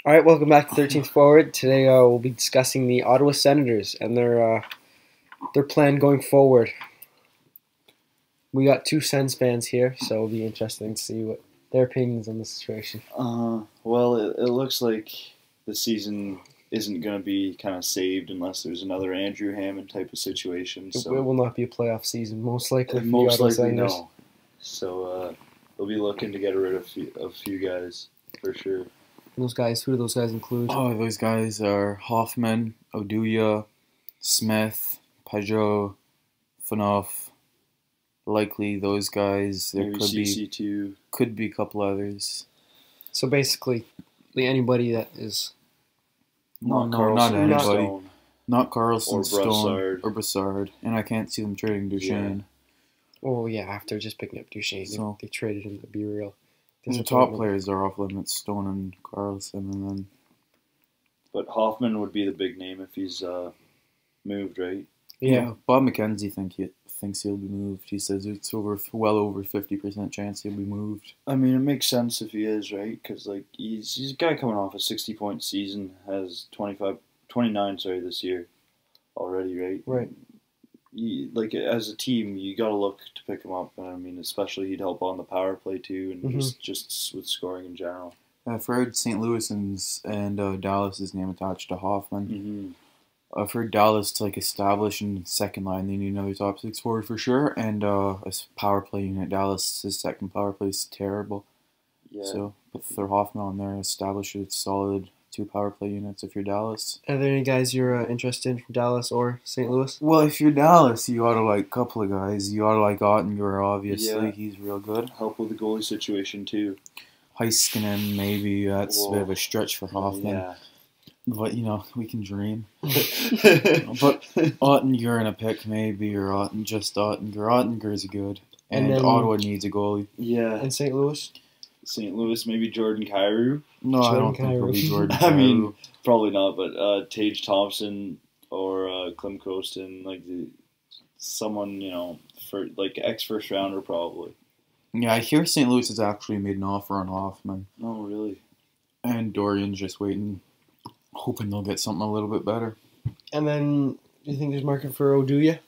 All right, welcome back to 13th Forward. Today we'll be discussing the Ottawa Senators and their plan going forward. We got two Sens fans here, so it'll be interesting to see what their opinions on the situation. Well, it looks like the season isn't going to be kind of saved unless there's another Andrew Hammond type of situation. It So will not be a playoff season, most likely. For the most Ottawa likely Senators. no. So they'll be looking to get rid of a few guys for sure. Those guys, who do those guys include? Oh, those guys are Hoffman, Oduya, Smith, Pajot, Phaneuf. Likely those guys. There Maybe could CC2. be a couple others. So basically, anybody that is Not Carlson, anybody. Stone. Not Carlson, Or Stone, Brassard. or Brassard. And I can't see them trading Duchesne. after just picking up Duchesne, So- they traded him to be real. The top players are off limits, Stone and Carlson, and then But Hoffman would be the big name if he's moved, right? Yeah. Bob McKenzie thinks he'll be moved. He says it's well over 50% chance he'll be moved. I mean, it makes sense if he is, right? Because like he's a guy coming off a 60-point season, has 29 this year already, right? Right. Like as a team, you got to look to pick him up, and I mean, especially he'd help on the power play too, and just with scoring in general. I've heard St. Louis and Dallas' name attached to Hoffman. Mm-hmm. I've heard Dallas to establish in second line. They need another top six forward for sure, and a power play unit. Dallas' second power play is terrible. Yeah. So put their Hoffman on there, establish a solid 2 power play units if you're Dallas. Are there any guys you're interested in from Dallas or St. Louis? Well, if you're Dallas, you ought to like a couple of guys. You ought to like Ottinger, obviously. Yeah. He's real good. Help with the goalie situation too. Heiskanen, maybe. That's a bit of a stretch for Hoffman. Yeah. But, we can dream. But Ottinger in a pick, maybe, or just Ottinger. Ottinger's good. And And then- Ottawa needs a goalie. Yeah. In St. Louis? St. Louis, maybe Jordan Kyrou. No, I Jordan don't think it'll be Kyrou. Jordan I mean, Kyrou. probably not, but Tage Thompson or Clem Kostin, someone, for like ex-first rounder probably. Yeah, I hear St. Louis has actually made an offer on Hoffman. Oh, really? And Dorian's just waiting, hoping they'll get something a little bit better. And then, do you think there's market for Oduya?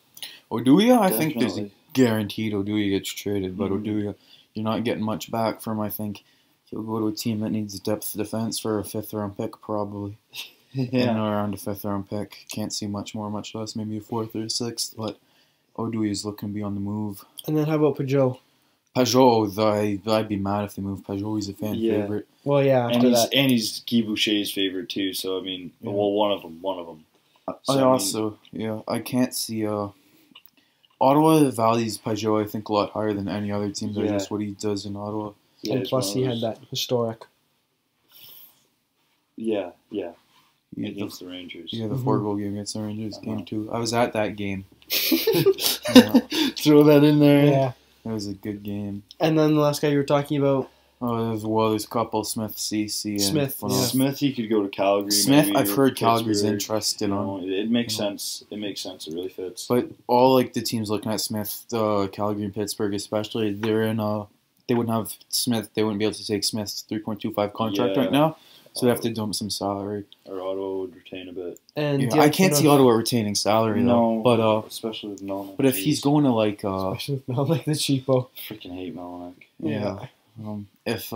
Oduya, I think there's a Definitely. guaranteed Oduya gets traded, but Mhm. Oduya, you're not getting much back from. I think he'll go to a team that needs depth defense for a 5th-round pick, probably. Yeah. Around a 5th-round pick. Can't see much more, much less. Maybe a 4th or 6th, but Oduya's looking to be on the move. And then how about Pajot? Pajot, I'd be mad if they moved Pajot. He's a fan Yeah. favorite. Well, yeah, And after he's, that. and he's Guy Boucher's favorite too. So I mean, Yeah. well, one of them. I can't see. Ottawa values Pajot, I think, a lot higher than any other team. Yeah. Just what he does in Ottawa. Yeah, And he's plus, one he of had those- that historic. Yeah. Yeah, Against the Rangers. the Mhm. 4-goal game against the Rangers, game 2. I was at that game. Throw that in there. Yeah. It was a good game. And then the last guy you were talking about, There's a couple, Smith, CC, and Smith, Phaneuf. yeah. Smith, he could go to Calgary. Smith, maybe, I've or heard Calgary's Pittsburgh. interested on. It makes you know. sense. It makes sense. It really fits. But all the teams looking at Smith, Calgary and Pittsburgh especially, they're in they wouldn't have Smith. They wouldn't be able to take Smith's 3.25 contract Yeah. right now, so they have to dump some salary. Or Ottawa would retain a bit. and Yeah, I can't see Ottawa retaining salary though. No, But especially with Melnick. but if he's Jeez. going to Especially with Mel, like the cheapo. freaking hate Melnick. yeah, if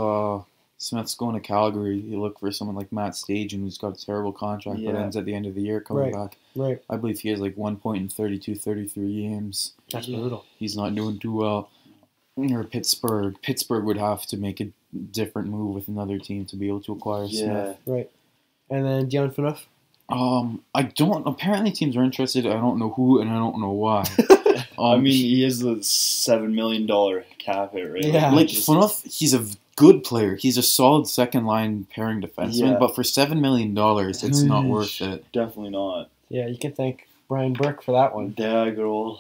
Smith's going to Calgary, you look for someone like Matt Stajan, who's got a terrible contract but Yeah. ends at the end of the year coming Right. back. Right. I believe he has 1 point in 32, 33 games. That's Yeah. brutal. He's not doing too well. Or Pittsburgh. Pittsburgh would have to make a different move with another team to be able to acquire Yeah. Smith. And then Dion Phaneuf. I don't. Apparently, teams are interested. I don't know who, and I don't know why. I mean, he is the $7 million cap hit, right? Yeah. Phaneuf, he's a good player. He's a solid second line pairing defenseman, Yeah. but for $7 million, it's not worth it. Definitely not. Yeah, you can thank Brian Burke for that one. Yeah, good old.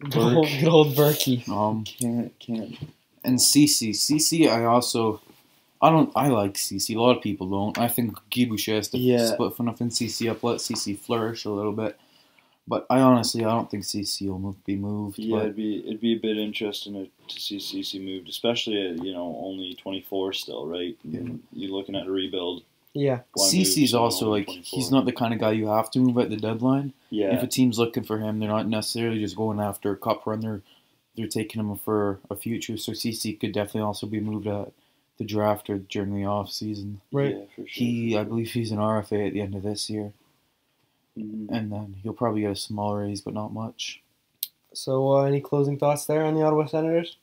Good old Berkey. Can't. And CC, I like CC. A lot of people don't. I think Guy Boucher has to split Phaneuf and CC up, let CC flourish a little bit. But I don't think CC will be moved. Yeah, but it'd be a bit interesting to see CC moved, especially at only 24 still, right? Yeah. You're looking at a rebuild. Yeah. Why move CC's someone also over like 24? he's not the kind of guy you have to move at the deadline. Yeah. If a team's looking for him, they're not necessarily just going after a cup run. They're taking him for a future. So CC could definitely also be moved at the draft or during the off season. Right. Yeah, for sure. I believe he's an RFA at the end of this year, Mm-hmm. and then he'll probably get a small raise, but not much. So, any closing thoughts there on the Ottawa Senators?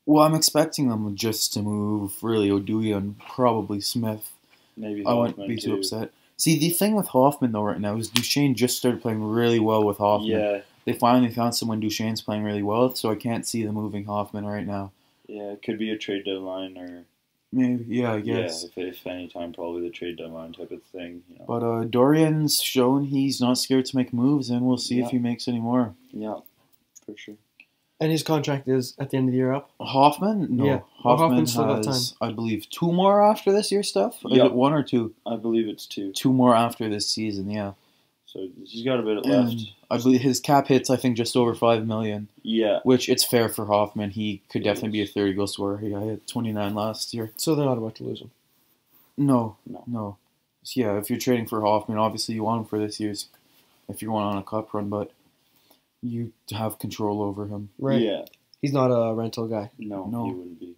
Well, I'm expecting them just to move really Oduya and probably Smith. Maybe I wouldn't be too upset. See, the thing with Hoffman though right now is Duchesne just started playing really well with Hoffman. Yeah. They finally found someone Duchesne's playing really well with, so I can't see them moving Hoffman right now. Yeah, it could be a trade deadline or Maybe, yeah, I guess. yeah, if any time, probably the trade deadline type of thing. You know. But Dorian's shown he's not scared to make moves, and we'll see Yeah. if he makes any more. Yeah, for sure. And his contract is at the end of the year up. Hoffman? No. Yeah. Well, Hoffman Hoffman's still got has, I believe, 2 more after this year's stuff? Is Yep. it 1 or 2? I believe it's 2. 2 more after this season, yeah. So he's got a bit And left. I believe his cap hits, I think, just over $5 million, Yeah. which it's fair for Hoffman. He could It definitely be a is. 30-goal scorer. He hit 29 last year. So they're not about to lose him. No. No. So yeah, if you're trading for Hoffman, obviously you want him for this year's, if you're going on a cup run, but you have control over him. Right. Yeah. He's not a rental guy. No, No. he wouldn't be.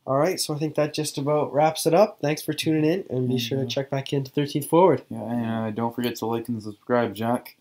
All right, so I think that just about wraps it up. Thanks for tuning in, and be sure to check back into 13th Forward. Yeah, and don't forget to like and subscribe, Jack.